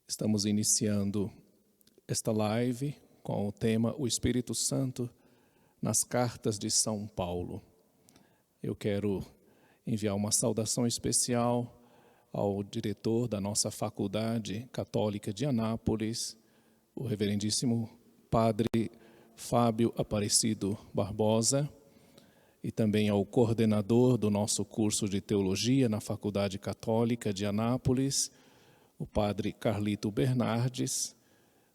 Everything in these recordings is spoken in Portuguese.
Estamos iniciando esta live com o tema O Espírito Santo nas Cartas de São Paulo. Eu quero enviar uma saudação especial ao diretor da nossa Faculdade Católica de Anápolis, o reverendíssimo Padre Fábio Aparecido Barbosa, e também ao coordenador do nosso curso de Teologia na Faculdade Católica de Anápolis, o Padre Carlito Bernardes,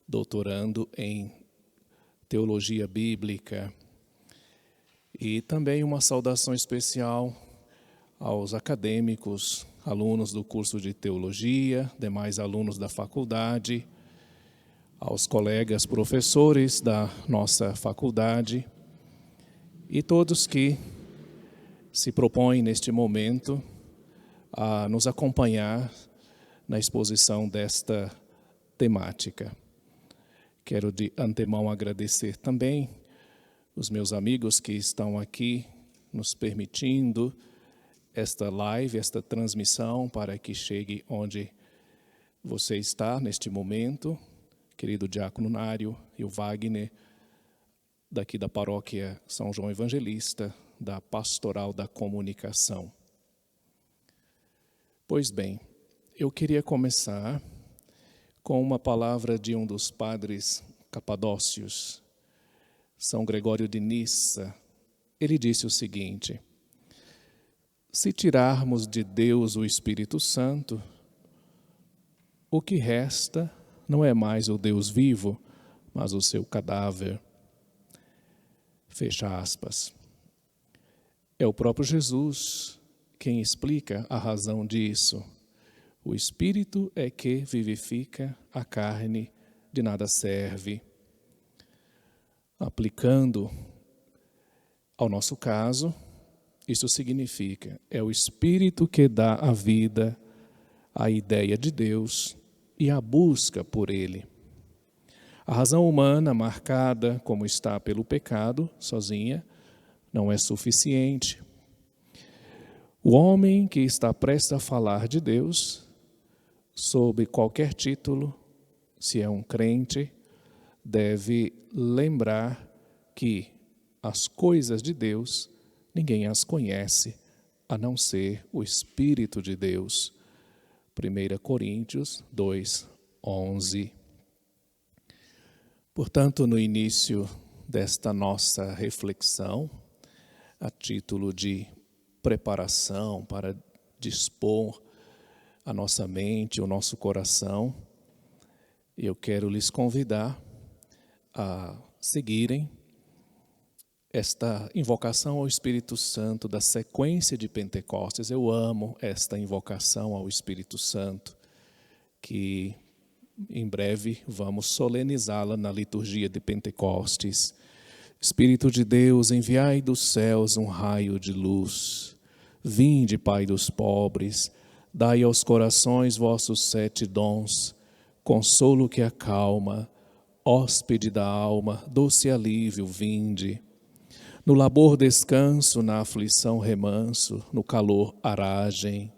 doutorando em Teologia Bíblica. E também uma saudação especial aos acadêmicos, alunos do curso de Teologia, demais alunos da faculdade, aos colegas professores da nossa faculdade e todos que se propõem neste momento a nos acompanhar na exposição desta temática. Quero de antemão agradecer também os meus amigos que estão aqui nos permitindo esta live, esta transmissão, para que chegue onde você está neste momento, querido Diácono Nário e o Wagner, daqui da Paróquia São João Evangelista, da Pastoral da Comunicação. Pois bem, eu queria começar com uma palavra de um dos padres capadócios, São Gregório de Nissa. Ele disse o seguinte: se tirarmos de Deus o Espírito Santo, o que resta não é mais o Deus vivo, mas o seu cadáver. Fecha aspas. É o próprio Jesus quem explica a razão disso. O Espírito é que vivifica, a carne de nada serve. Aplicando ao nosso caso, isso significa, é o Espírito que dá a vida, a ideia de Deus e a busca por Ele. A razão humana, marcada como está pelo pecado, sozinha, não é suficiente. O homem que está prestes a falar de Deus, sob qualquer título, se é um crente, deve lembrar que as coisas de Deus, ninguém as conhece, a não ser o Espírito de Deus. 1 Coríntios 2:11. Portanto, no início desta nossa reflexão, a título de preparação para dispor a nossa mente, o nosso coração, eu quero lhes convidar a seguirem esta invocação ao Espírito Santo da sequência de Pentecostes. Eu amo esta invocação ao Espírito Santo, que em breve vamos solenizá-la na liturgia de Pentecostes. Espírito de Deus, enviai dos céus um raio de luz. Vinde, Pai dos pobres, dai aos corações vossos 7 dons, consolo que acalma, hóspede da alma, doce alívio, vinde. No labor descanso, na aflição remanso, no calor aragem.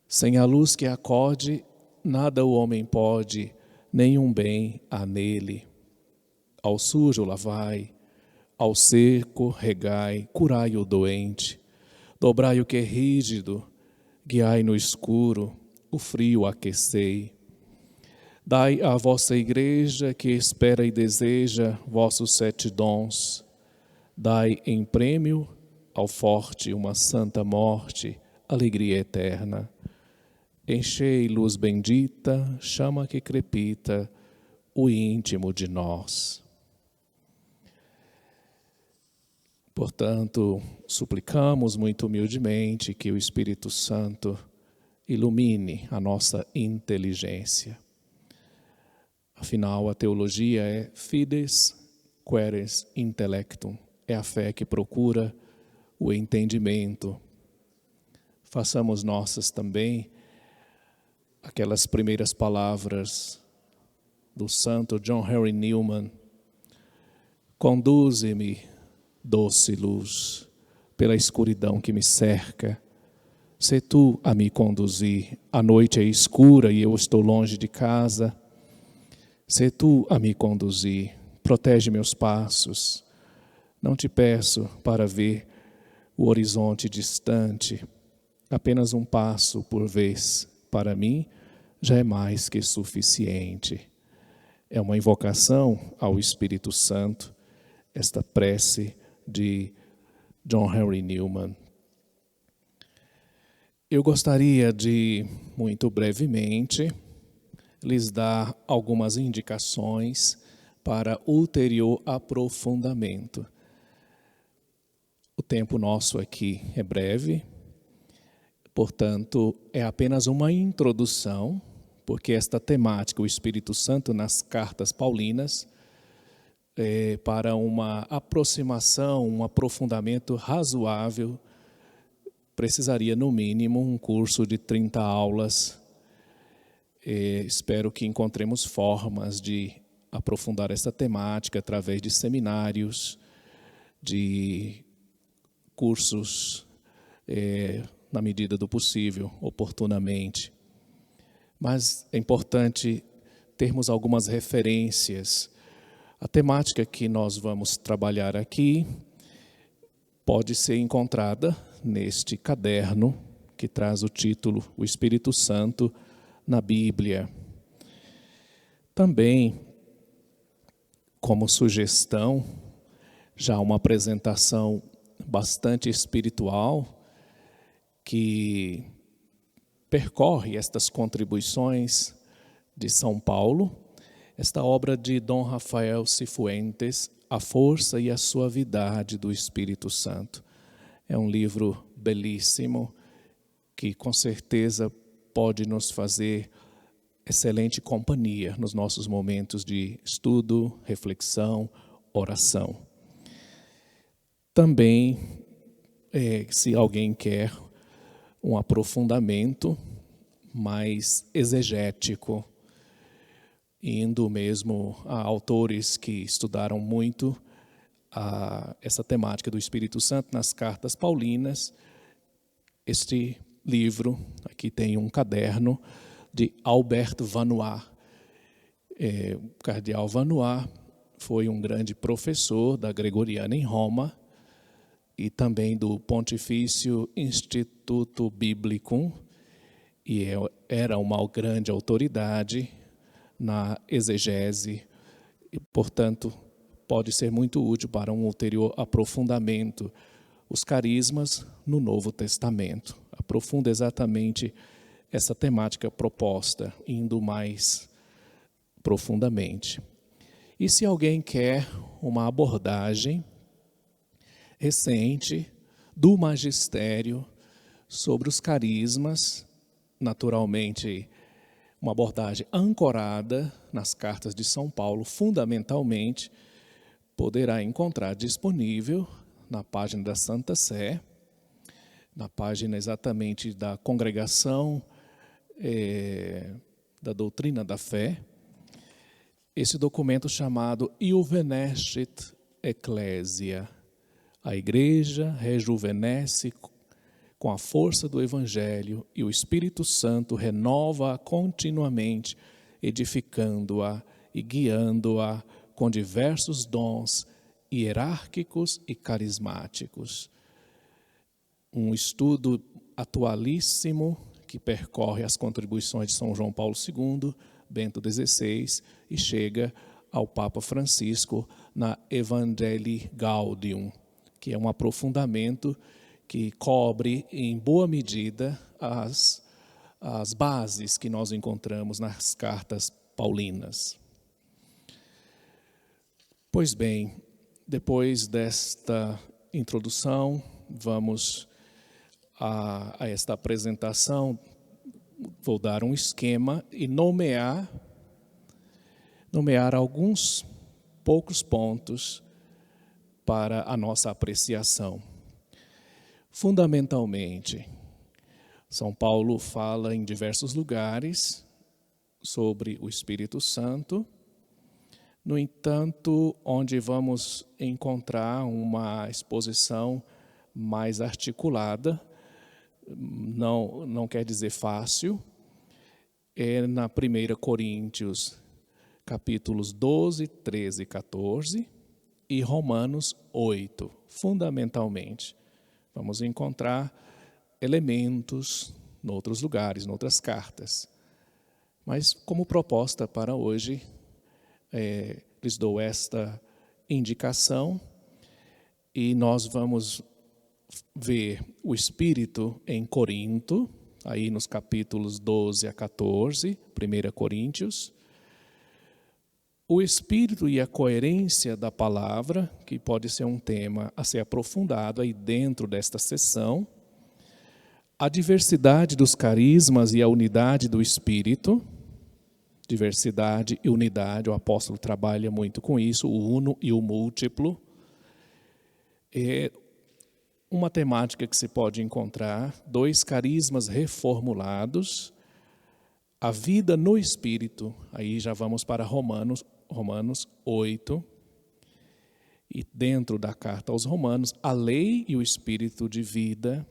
Sem a luz que acode, nada o homem pode, nenhum bem há nele. Ao sujo lavai, ao seco regai, curai o doente, dobrai o que é rígido, guiai no escuro, o frio aquecei. Dai à vossa igreja que espera e deseja vossos 7 dons. Dai em prêmio ao forte uma santa morte, alegria eterna. Enchei luz bendita, chama que crepita, o íntimo de nós. Portanto, suplicamos muito humildemente que o Espírito Santo ilumine a nossa inteligência. Afinal, a teologia é fides queres intellectum, é a fé que procura o entendimento. Façamos nossas também aquelas primeiras palavras do santo John Henry Newman: conduze-me, doce luz, pela escuridão que me cerca, Sê Tu a me conduzir. A noite é escura e eu estou longe de casa. Sê Tu a me conduzir. Protege meus passos. Não te peço para ver o horizonte distante. Apenas um passo por vez, para mim, já é mais que suficiente. É uma invocação ao Espírito Santo, esta prece de John Henry Newman. Eu gostaria de, muito brevemente, lhes dar algumas indicações para ulterior aprofundamento. O tempo nosso aqui é breve, portanto, é apenas uma introdução, porque esta temática, o Espírito Santo nas cartas paulinas, para uma aproximação, um aprofundamento razoável, precisaria, no mínimo, um curso de 30 aulas. Espero que encontremos formas de aprofundar essa temática através de seminários, de cursos, na medida do possível, oportunamente. Mas é importante termos algumas referências. A temática que nós vamos trabalhar aqui pode ser encontrada neste caderno que traz o título O Espírito Santo na Bíblia. Também, como sugestão, já uma apresentação bastante espiritual que percorre estas contribuições de São Paulo, esta obra de Dom Rafael Cifuentes, A Força e a Suavidade do Espírito Santo. É um livro belíssimo que com certeza pode nos fazer excelente companhia nos nossos momentos de estudo, reflexão, oração. Também, se alguém quer um aprofundamento mais exegético, indo mesmo a autores que estudaram muito essa temática do Espírito Santo nas cartas paulinas, este livro, aqui tem um caderno de Albert Vanois. O cardeal Vanois foi um grande professor da Gregoriana em Roma e também do Pontifício Instituto Biblicum, e era uma grande autoridade na exegese e, portanto, pode ser muito útil para um ulterior aprofundamento. Os carismas no Novo Testamento. Aprofunda exatamente essa temática proposta, indo mais profundamente. E se alguém quer uma abordagem recente do magistério sobre os carismas, naturalmente uma abordagem ancorada nas cartas de São Paulo, fundamentalmente, poderá encontrar disponível na página da Santa Sé, na página exatamente da Congregação da Doutrina da Fé, esse documento chamado Iuvenescit Ecclesia. A Igreja rejuvenesce com a força do Evangelho e o Espírito Santo renova-a continuamente, edificando-a e guiando-a com diversos dons hierárquicos e carismáticos. Um estudo atualíssimo que percorre as contribuições de São João Paulo II, Bento XVI e chega ao Papa Francisco na Evangelii Gaudium, que é um aprofundamento que cobre em boa medida as bases que nós encontramos nas cartas paulinas. Pois bem, depois desta introdução, vamos a esta apresentação. Vou dar um esquema e nomear alguns poucos pontos para a nossa apreciação. Fundamentalmente, São Paulo fala em diversos lugares sobre o Espírito Santo. No entanto, onde vamos encontrar uma exposição mais articulada não quer dizer fácil, é na 1 Coríntios, capítulos 12, 13 e 14, e Romanos 8, fundamentalmente. Vamos encontrar elementos em outros lugares, em outras cartas. Mas, como proposta para hoje, lhes dou esta indicação, e nós vamos ver o Espírito em Corinto, aí nos capítulos 12 a 14, 1 Coríntios. O Espírito e a coerência da palavra, que pode ser um tema a ser aprofundado aí dentro desta sessão. A diversidade dos carismas e a unidade do Espírito. Diversidade e unidade, o apóstolo trabalha muito com isso, o uno e o múltiplo. É uma temática que se pode encontrar, 2 carismas reformulados, a vida no Espírito, aí já vamos para Romanos 8, e dentro da carta aos Romanos, a lei e o Espírito de vida,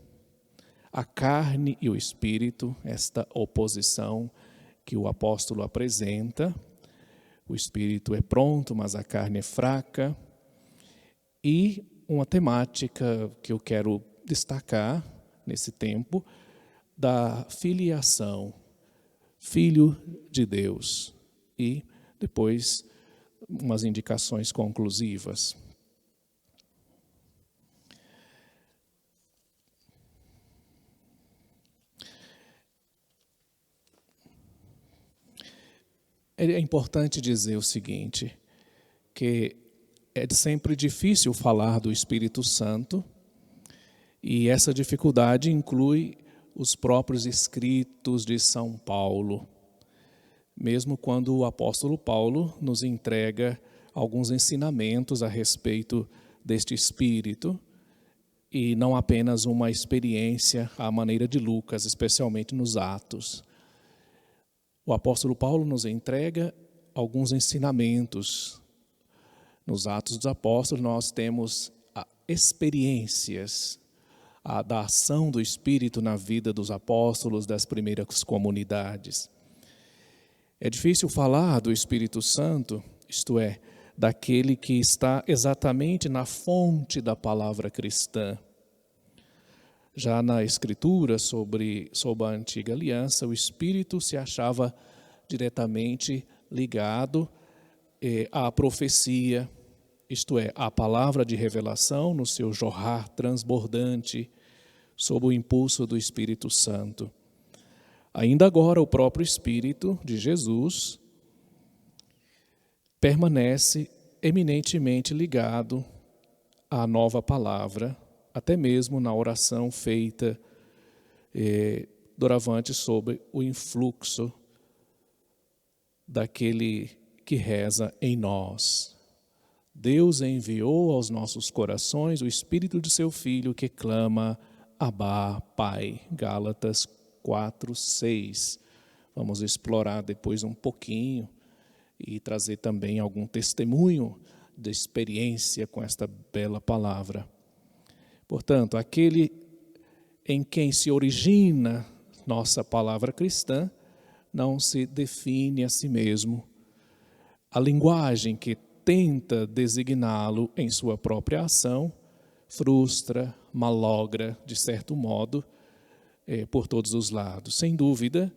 a carne e o Espírito, esta oposição que o apóstolo apresenta, o Espírito é pronto, mas a carne é fraca, e uma temática que eu quero destacar nesse tempo, da filiação, Filho de Deus, e depois umas indicações conclusivas. É importante dizer o seguinte, que é sempre difícil falar do Espírito Santo, e essa dificuldade inclui os próprios escritos de São Paulo, mesmo quando o apóstolo Paulo nos entrega alguns ensinamentos a respeito deste Espírito, e não apenas uma experiência à maneira de Lucas, especialmente nos Atos. O apóstolo Paulo nos entrega alguns ensinamentos. Nos Atos dos Apóstolos nós temos experiências da ação do Espírito na vida dos apóstolos das primeiras comunidades. É difícil falar do Espírito Santo, isto é, daquele que está exatamente na fonte da palavra cristã. Já na Escritura, sobre a Antiga Aliança, o Espírito se achava diretamente ligado à profecia, isto é, à palavra de revelação no seu jorrar transbordante, sob o impulso do Espírito Santo. Ainda agora, o próprio Espírito de Jesus permanece eminentemente ligado à nova palavra, até mesmo na oração feita doravante sob o influxo daquele que reza em nós. Deus enviou aos nossos corações o Espírito de seu Filho que clama, Abá, Pai. Gálatas 4, 6. Vamos explorar depois um pouquinho e trazer também algum testemunho de experiência com esta bela palavra. Portanto, aquele em quem se origina nossa palavra cristã não se define a si mesmo. A linguagem que tenta designá-lo em sua própria ação frustra, malogra, de certo modo, por todos os lados. Sem dúvida,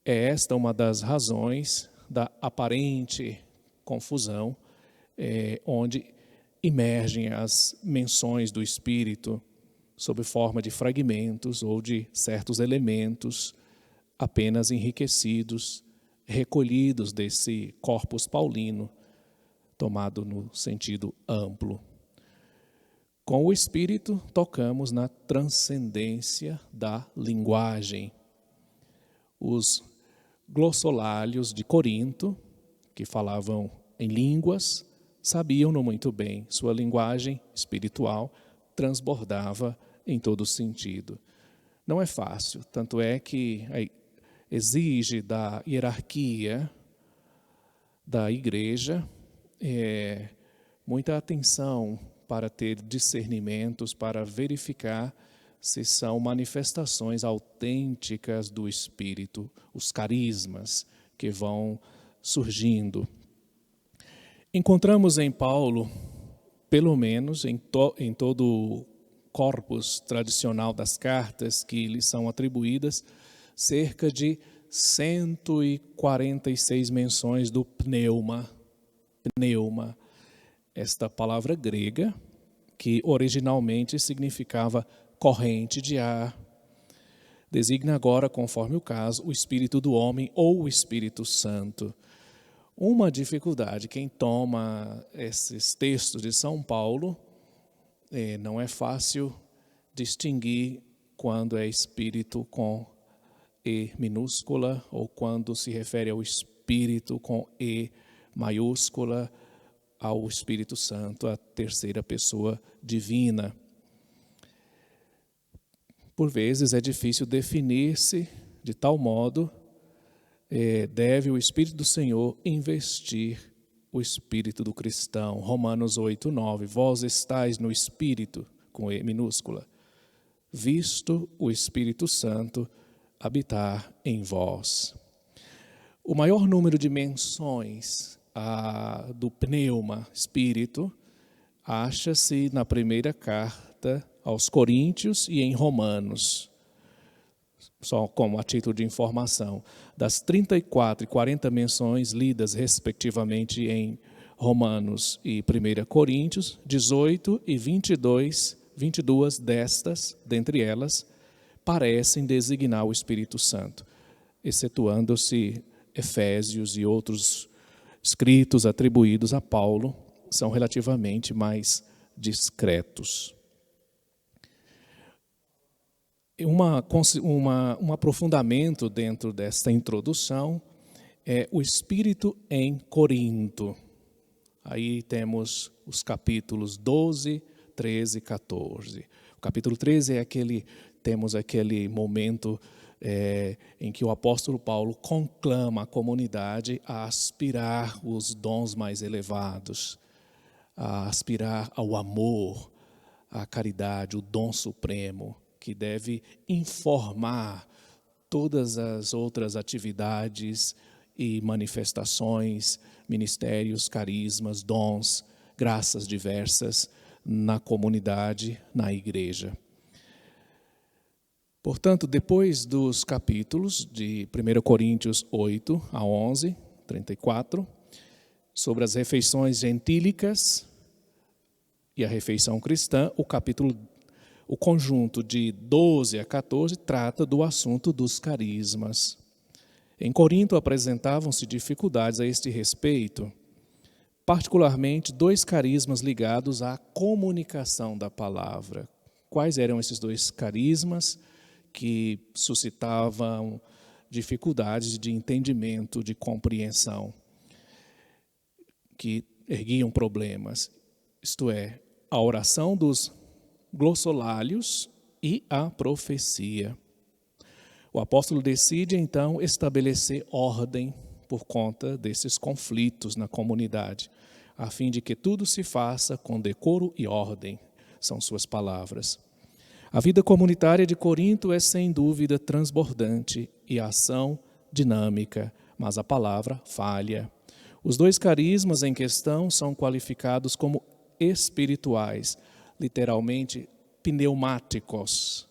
é esta uma das razões da aparente confusão, onde emergem as menções do Espírito sob forma de fragmentos ou de certos elementos apenas enriquecidos, recolhidos desse corpus paulino, tomado no sentido amplo. Com o Espírito, tocamos na transcendência da linguagem. Os glossolários de Corinto, que falavam em línguas, sabiam-no muito bem. Sua linguagem espiritual transbordava em todo sentido. Não é fácil, tanto é que exige da hierarquia da igreja muita atenção para ter discernimentos, para verificar se são manifestações autênticas do Espírito, os carismas que vão surgindo. Encontramos em Paulo, pelo menos em todo o corpus tradicional das cartas que lhe são atribuídas, cerca de 146 menções do pneuma. Pneuma, esta palavra grega, que originalmente significava corrente de ar, designa agora, conforme o caso, o Espírito do homem ou o Espírito Santo. Uma dificuldade, quem toma esses textos de São Paulo, não é fácil distinguir quando é Espírito com E minúscula ou quando se refere ao Espírito com E maiúscula, ao Espírito Santo, a terceira pessoa divina. Por vezes é difícil definir-se de tal modo, deve o Espírito do Senhor investir o espírito do cristão. Romanos 8:9, vós estáis no Espírito, com E minúscula, visto o Espírito Santo habitar em vós. O maior número de menções do pneuma, Espírito, acha-se na primeira carta aos Coríntios e em Romanos. Só como a título de informação, das 34 e 40 menções lidas respectivamente em Romanos e 1 Coríntios, 18 e 22 destas, dentre elas, parecem designar o Espírito Santo, excetuando-se Efésios e outros escritos atribuídos a Paulo, são relativamente mais discretos. Um aprofundamento dentro desta introdução é o Espírito em Corinto. Aí temos os capítulos 12, 13 e 14. O capítulo 13 temos aquele momento em que o apóstolo Paulo conclama a comunidade a aspirar os dons mais elevados, a aspirar ao amor, à caridade, o dom supremo, que deve informar todas as outras atividades e manifestações, ministérios, carismas, dons, graças diversas na comunidade, na igreja. Portanto, depois dos capítulos de 1 Coríntios 8 a 11, 34, sobre as refeições gentílicas e a refeição cristã, o conjunto de 12 a 14 trata do assunto dos carismas. Em Corinto apresentavam-se dificuldades a este respeito, particularmente 2 carismas ligados à comunicação da palavra. Quais eram esses 2 carismas que suscitavam dificuldades de entendimento, de compreensão, que erguiam problemas? Isto é, a oração dos glossolálios e a profecia. O apóstolo decide, então, estabelecer ordem por conta desses conflitos na comunidade, a fim de que tudo se faça com decoro e ordem, são suas palavras. A vida comunitária de Corinto é, sem dúvida, transbordante e a ação dinâmica, mas a palavra falha. Os 2 carismas em questão são qualificados como espirituais, literalmente pneumáticos,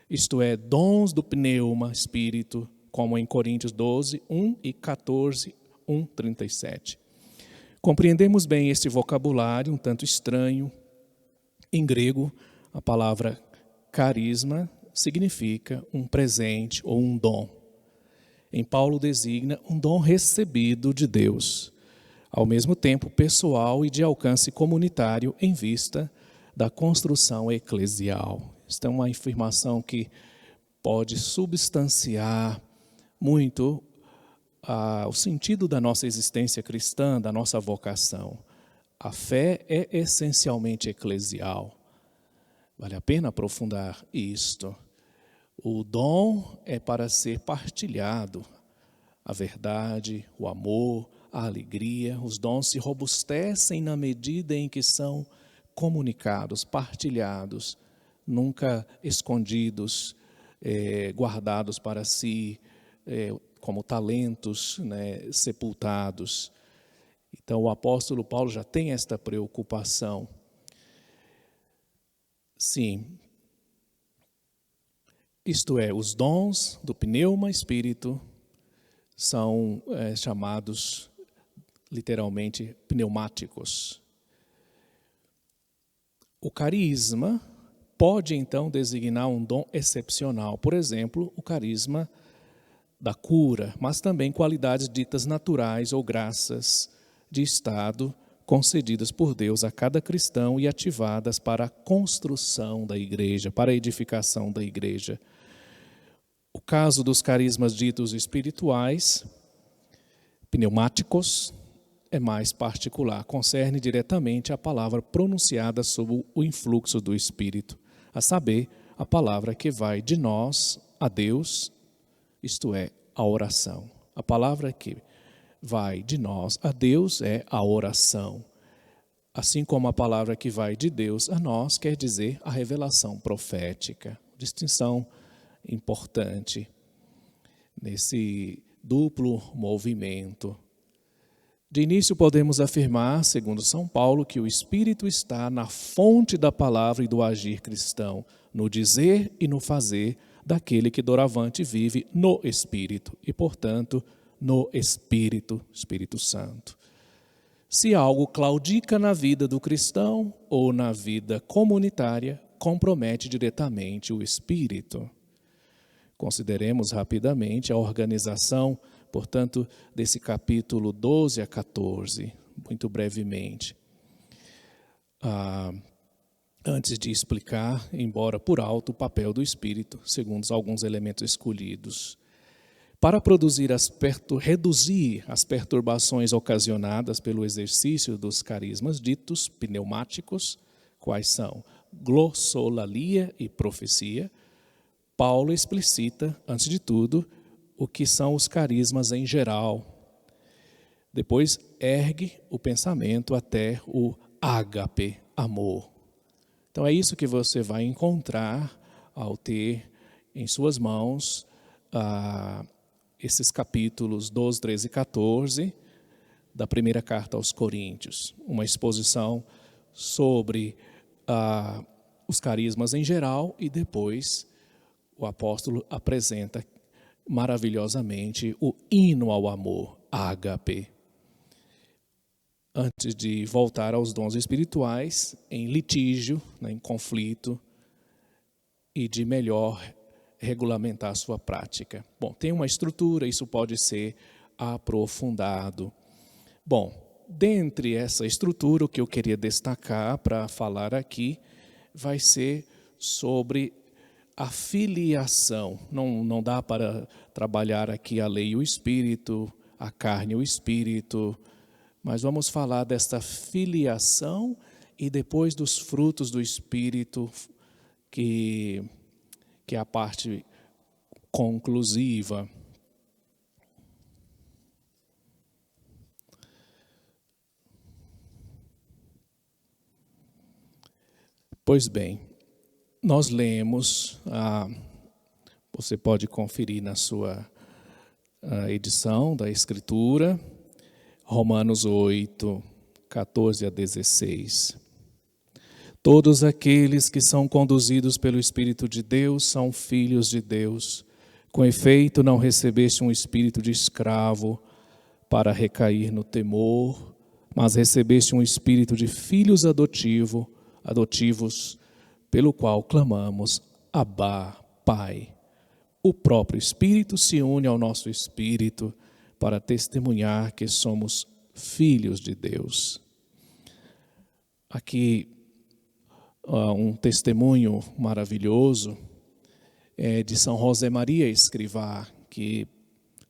isto é, dons do pneuma, espírito, como em Coríntios 12, 1 e 14, 1, 37. Compreendemos bem este vocabulário, um tanto estranho. Em grego, a palavra carisma significa um presente ou um dom. Em Paulo designa um dom recebido de Deus, ao mesmo tempo pessoal e de alcance comunitário em vista da construção eclesial. Esta é uma afirmação que pode substanciar muito o sentido da nossa existência cristã, da nossa vocação. A fé é essencialmente eclesial. Vale a pena aprofundar isto. O dom é para ser partilhado. A verdade, o amor, a alegria, os dons se robustecem na medida em que são comunicados, partilhados nunca escondidos, guardados para si, como talentos, né, sepultados. Então o apóstolo Paulo já tem esta preocupação. Sim, isto é, os dons do pneuma espírito são chamados literalmente pneumáticos. O carisma pode então designar um dom excepcional, por exemplo, o carisma da cura, mas também qualidades ditas naturais ou graças de estado concedidas por Deus a cada cristão e ativadas para a construção da igreja, para a edificação da igreja. O caso dos carismas ditos espirituais, pneumáticos, é mais particular, concerne diretamente a palavra pronunciada sob o influxo do Espírito, a saber, a palavra que vai de nós a Deus, isto é, a oração. A palavra que vai de nós a Deus é a oração. Assim como a palavra que vai de Deus a nós quer dizer a revelação profética. Distinção importante nesse duplo movimento. De início podemos afirmar, segundo São Paulo, que o Espírito está na fonte da palavra e do agir cristão, no dizer e no fazer daquele que doravante vive no Espírito e, portanto, no Espírito Santo. Se algo claudica na vida do cristão ou na vida comunitária, compromete diretamente o Espírito. Consideremos rapidamente a organização, portanto, desse capítulo 12 a 14, muito brevemente. Antes de explicar, embora por alto, o papel do Espírito, segundo alguns elementos escolhidos. Para reduzir as perturbações ocasionadas pelo exercício dos carismas ditos pneumáticos, quais são glossolalia e profecia, Paulo explicita, antes de tudo, o que são os carismas em geral. Depois ergue o pensamento até o ágape, amor. Então é isso que você vai encontrar ao ter em suas mãos esses capítulos 12, 13 e 14 da primeira carta aos Coríntios. Uma exposição sobre os carismas em geral e depois o apóstolo apresenta maravilhosamente o hino ao amor, ágape. Antes de voltar aos dons espirituais, em litígio, em conflito, e de melhor regulamentar a sua prática. Bom, tem uma estrutura, isso pode ser aprofundado. Bom, dentre essa estrutura, o que eu queria destacar para falar aqui vai ser sobre a filiação. Não dá para trabalhar aqui a lei e o espírito, a carne e o espírito, mas vamos falar desta filiação e depois dos frutos do espírito, que é a parte conclusiva. Pois bem, nós lemos, você pode conferir na sua edição da Escritura, Romanos 8, 14 a 16. Todos aqueles que são conduzidos pelo Espírito de Deus são filhos de Deus. Com efeito, não recebeste um espírito de escravo para recair no temor, mas recebeste um espírito de filhos adotivos, pelo qual clamamos, Abba, Pai. O próprio Espírito se une ao nosso espírito para testemunhar que somos filhos de Deus. Aqui, um testemunho maravilhoso de São José Maria Escrivá, que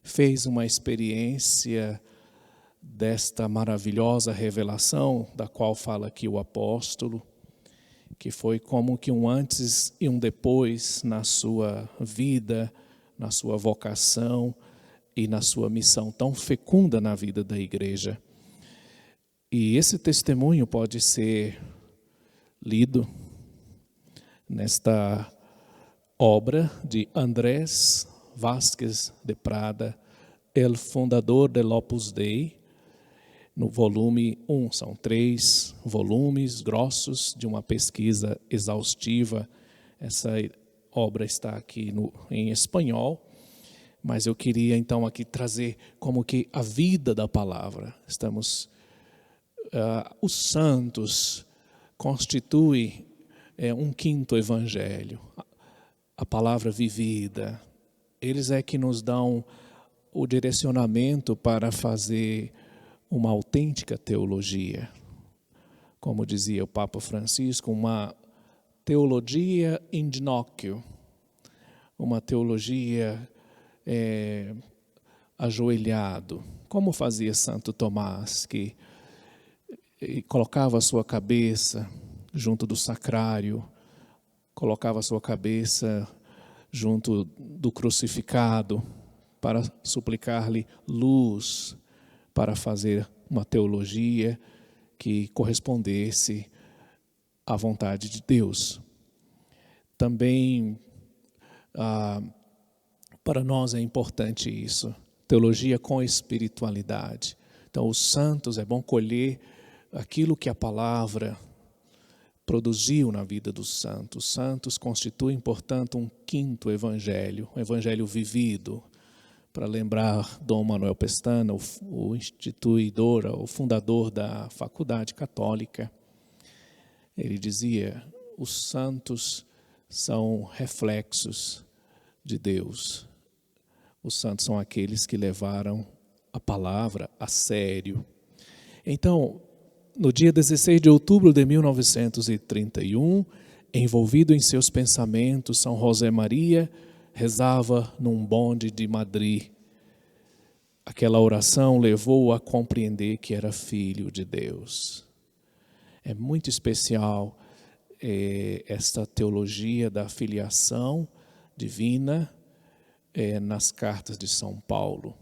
fez uma experiência desta maravilhosa revelação, da qual fala aqui o apóstolo, que foi como que um antes e um depois na sua vida, na sua vocação e na sua missão tão fecunda na vida da igreja. E esse testemunho pode ser lido nesta obra de Andrés Vázquez de Prada, el fundador del Opus Dei, no volume 1. São 3 volumes grossos de uma pesquisa exaustiva. Essa obra está aqui em espanhol, mas eu queria então aqui trazer como que a vida da palavra. Os santos constituem um quinto evangelho, a palavra vivida. Eles é que nos dão o direcionamento para fazer uma autêntica teologia. Como dizia o Papa Francisco, uma teologia in ginocchio, uma teologia ajoelhado, como fazia Santo Tomás, que colocava a sua cabeça junto do sacrário, colocava a sua cabeça junto do crucificado para suplicar-lhe luz, para fazer uma teologia que correspondesse à vontade de Deus. Também para nós é importante isso, teologia com espiritualidade. Então, os santos, é bom colher aquilo que a palavra produziu na vida dos santos. Os santos constituem, portanto, um quinto evangelho, um evangelho vivido. Para lembrar Dom Manuel Pestana, o instituidor, o fundador da Faculdade Católica, ele dizia: os santos são reflexos de Deus. Os santos são aqueles que levaram a palavra a sério. Então, no dia 16 de outubro de 1931, envolvido em seus pensamentos, São José Maria rezava num bonde de Madrid. Aquela oração levou-o a compreender que era filho de Deus. É muito especial esta teologia da filiação divina nas cartas de São Paulo.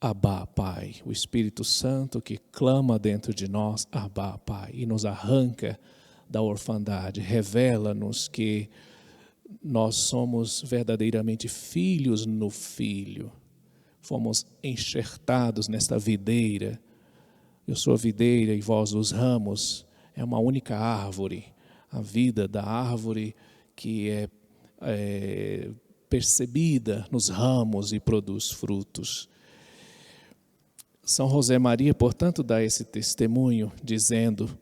Abá, Pai, o Espírito Santo que clama dentro de nós, Abá, Pai, e nos arranca da orfandade, revela-nos que nós somos verdadeiramente filhos no Filho. Fomos enxertados nesta videira. Eu sou a videira e vós os ramos. É uma única árvore. A vida da árvore que é percebida nos ramos e produz frutos. São José Maria, portanto, dá esse testemunho, dizendo: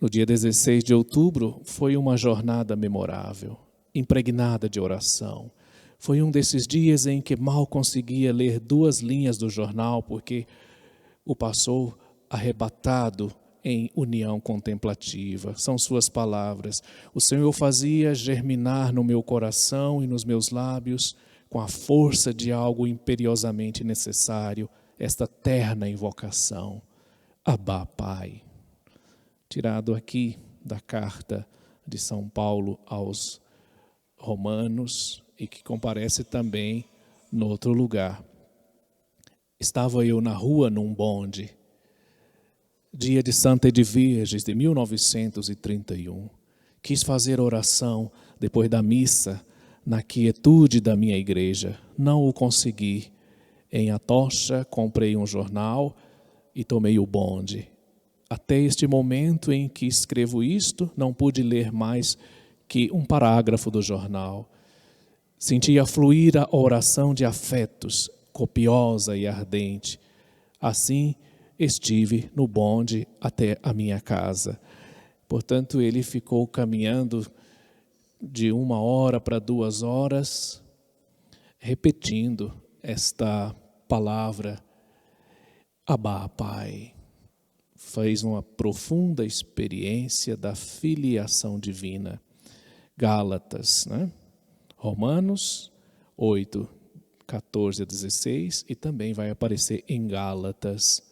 no dia 16 de outubro foi uma jornada memorável, impregnada de oração. Foi um desses dias em que mal conseguia ler 2 linhas do jornal, porque o passou arrebatado em união contemplativa. São suas palavras: o Senhor fazia germinar no meu coração e nos meus lábios, com a força de algo imperiosamente necessário, esta terna invocação: Abá, Pai. Tirado aqui da carta de São Paulo aos Romanos, e que comparece também no outro lugar. Estava eu na rua num bonde, dia de Santa Edviges de 1931. Quis fazer oração depois da missa, na quietude da minha igreja. Não o consegui. Em Atocha, comprei um jornal e tomei o bonde. Até este momento em que escrevo isto, não pude ler mais que um parágrafo do jornal. Sentia fluir a oração de afetos, copiosa e ardente. Assim, estive no bonde até a minha casa. Portanto, ele ficou caminhando de 1 hora para 2 horas, repetindo esta palavra, Abá, Pai. Fez uma profunda experiência da filiação divina. Gálatas, né? Romanos 8, 14 a 16, e também vai aparecer em Gálatas.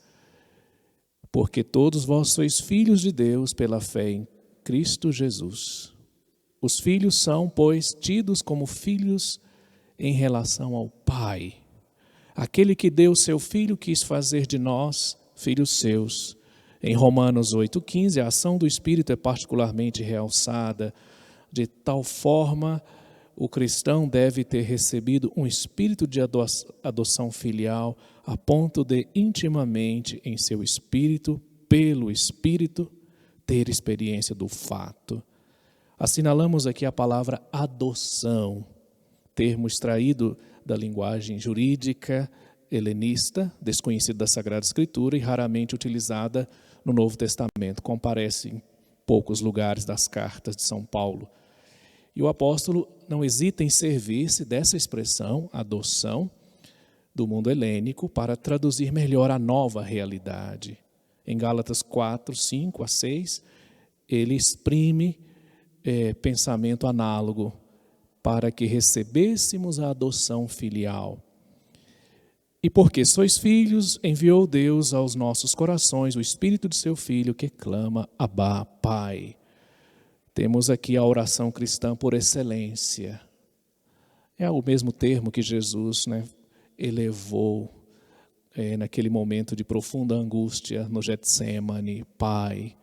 Porque todos vós sois filhos de Deus pela fé em Cristo Jesus. Os filhos são, pois, tidos como filhos em relação ao Pai. Aquele que deu seu Filho quis fazer de nós filhos seus. Em Romanos 8,15, a ação do Espírito é particularmente realçada. De tal forma, o cristão deve ter recebido um espírito de adoção filial a ponto de intimamente em seu espírito, pelo Espírito, ter experiência do fato. Assinalamos aqui a palavra adoção, termo extraído da linguagem jurídica helenista, desconhecida da Sagrada Escritura e raramente utilizada no Novo Testamento. Comparece em poucos lugares das cartas de São Paulo. E o apóstolo não hesita em servir-se dessa expressão, adoção, do mundo helênico, para traduzir melhor a nova realidade. Em Gálatas 4, 5 a 6, ele exprime pensamento análogo para que recebêssemos a adoção filial. E porque sois filhos, enviou Deus aos nossos corações o Espírito de seu Filho que clama, Abá, Pai. Temos aqui a oração cristã por excelência. É o mesmo termo que Jesus elevou naquele momento de profunda angústia no Getsêmani. Pai,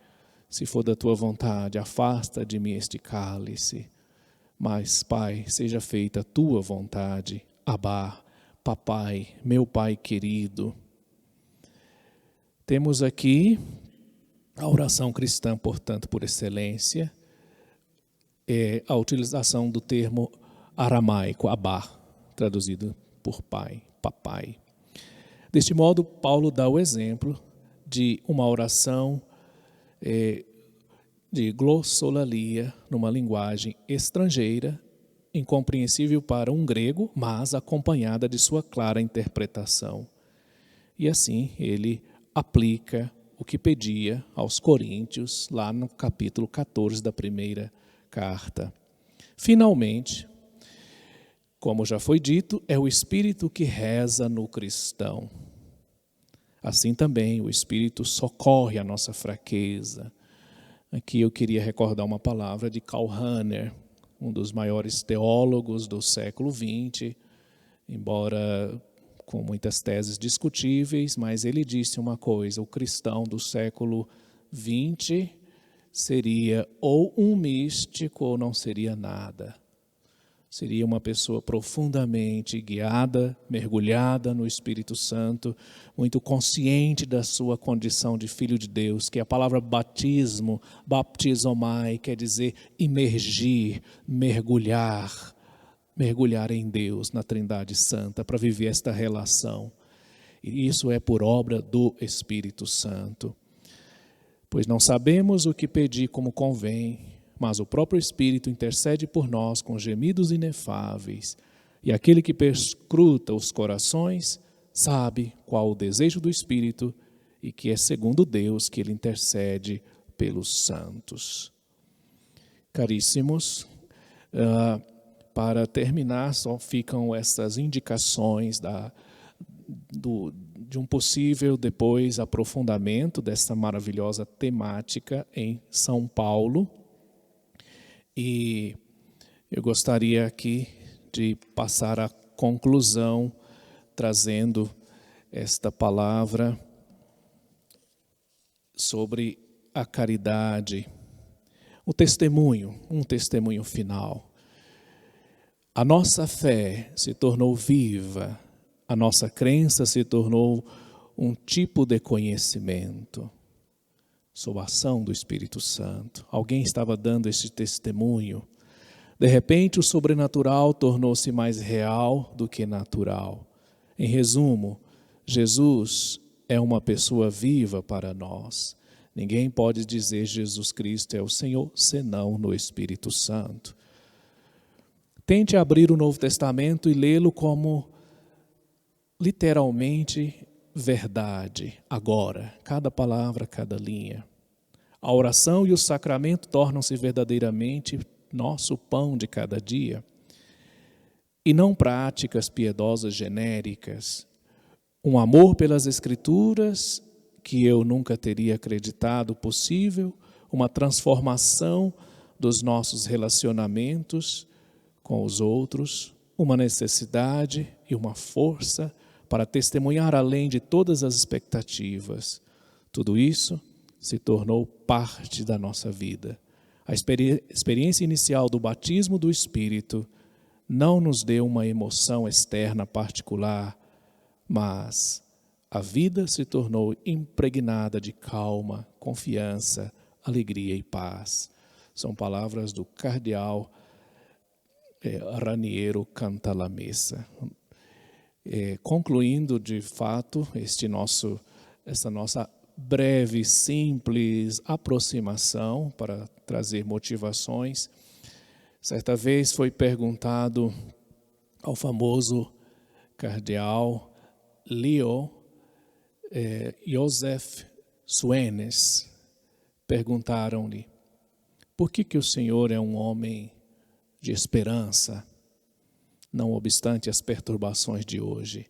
se for da tua vontade, afasta de mim este cálice. Mas, Pai, seja feita a tua vontade. Abá, Papai, meu Pai querido. Temos aqui a oração cristã, portanto, por excelência, a utilização do termo aramaico, Abá, traduzido por Pai, Papai. Deste modo, Paulo dá o exemplo de uma oração de glossolalia, numa linguagem estrangeira, incompreensível para um grego, mas acompanhada de sua clara interpretação. E assim ele aplica o que pedia aos coríntios, lá no capítulo 14 da primeira carta. Finalmente, como já foi dito, é o Espírito que reza no cristão. Assim também o Espírito socorre a nossa fraqueza. Aqui eu queria recordar uma palavra de Karl Rahner, um dos maiores teólogos do século XX, embora com muitas teses discutíveis, mas ele disse uma coisa: o cristão do século XX seria ou um místico ou não seria nada. Seria uma pessoa profundamente guiada, mergulhada no Espírito Santo, muito consciente da sua condição de filho de Deus, que a palavra batismo, baptizomai, quer dizer imergir, mergulhar em Deus, na Trindade Santa, para viver esta relação. E isso é por obra do Espírito Santo. Pois não sabemos o que pedir como convém, mas o próprio Espírito intercede por nós com gemidos inefáveis, e aquele que perscruta os corações sabe qual o desejo do Espírito e que é segundo Deus que ele intercede pelos santos. Caríssimos, para terminar, só ficam essas indicações de um possível depois aprofundamento dessa maravilhosa temática em São Paulo. E eu gostaria aqui de passar a conclusão, trazendo esta palavra sobre a caridade, um testemunho final. A nossa fé se tornou viva, a nossa crença se tornou um tipo de conhecimento, sob a ação do Espírito Santo. Alguém estava dando esse testemunho. De repente, o sobrenatural tornou-se mais real do que natural. Em resumo, Jesus é uma pessoa viva para nós. Ninguém pode dizer Jesus Cristo é o Senhor, senão no Espírito Santo. Tente abrir o Novo Testamento e lê-lo como literalmente verdade, agora, cada palavra, cada linha. A oração e o sacramento tornam-se verdadeiramente nosso pão de cada dia. E não práticas piedosas genéricas. Um amor pelas Escrituras que eu nunca teria acreditado possível, uma transformação dos nossos relacionamentos com os outros, uma necessidade e uma força para testemunhar além de todas as expectativas. Tudo isso se tornou parte da nossa vida. A experiência inicial do batismo do Espírito não nos deu uma emoção externa particular, mas a vida se tornou impregnada de calma, confiança, alegria e paz. São palavras do cardeal Raniero Cantalamessa. Concluindo, de fato, essa nossa breve, simples aproximação para trazer motivações. Certa vez foi perguntado ao famoso cardeal Leo Joseph Suenes, perguntaram-lhe: por que o Senhor é um homem de esperança, não obstante as perturbações de hoje?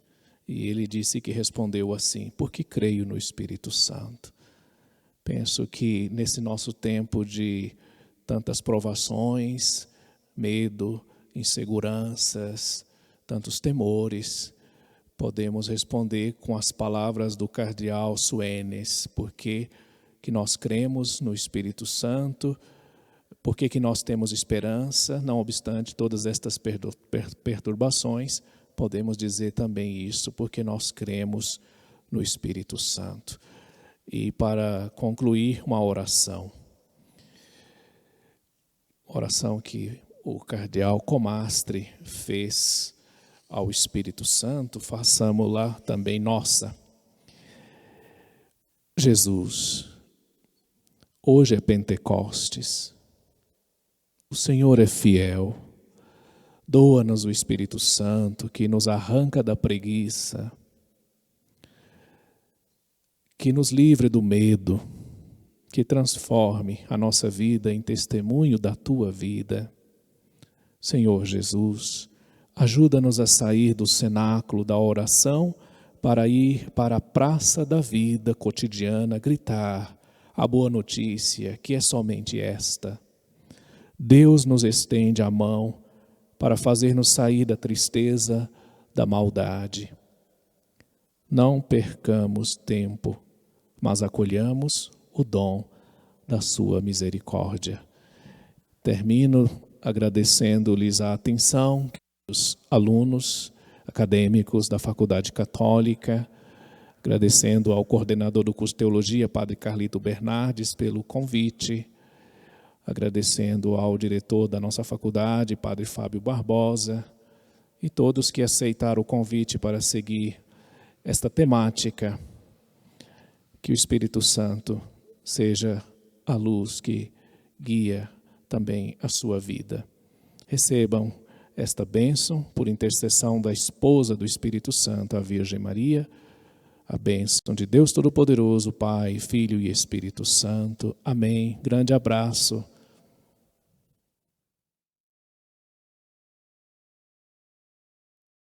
E ele disse que respondeu assim: porque creio no Espírito Santo. Penso que nesse nosso tempo de tantas provações, medo, inseguranças, tantos temores, podemos responder com as palavras do cardeal Suenes: porque que nós cremos no Espírito Santo, porque que nós temos esperança, não obstante todas estas perturbações. Podemos dizer também isso, porque nós cremos no Espírito Santo. E para concluir, uma oração. Oração que o cardeal Comastre fez ao Espírito Santo, façamos-la também nossa. Jesus, hoje é Pentecostes, o Senhor é fiel, doa-nos o Espírito Santo que nos arranca da preguiça, que nos livre do medo, que transforme a nossa vida em testemunho da Tua vida. Senhor Jesus, ajuda-nos a sair do cenáculo da oração para ir para a praça da vida cotidiana, gritar a boa notícia, que é somente esta. Deus nos estende a mão para fazer-nos sair da tristeza, da maldade. Não percamos tempo, mas acolhamos o dom da sua misericórdia. Termino agradecendo-lhes a atenção, os alunos acadêmicos da Faculdade Católica, agradecendo ao coordenador do curso de Teologia, Padre Carlito Bernardes, pelo convite, agradecendo ao diretor da nossa faculdade, Padre Fábio Barbosa, e todos que aceitaram o convite para seguir esta temática. Que o Espírito Santo seja a luz que guia também a sua vida. Recebam esta bênção por intercessão da esposa do Espírito Santo, a Virgem Maria, a bênção de Deus Todo-Poderoso, Pai, Filho e Espírito Santo. Amém. Grande abraço.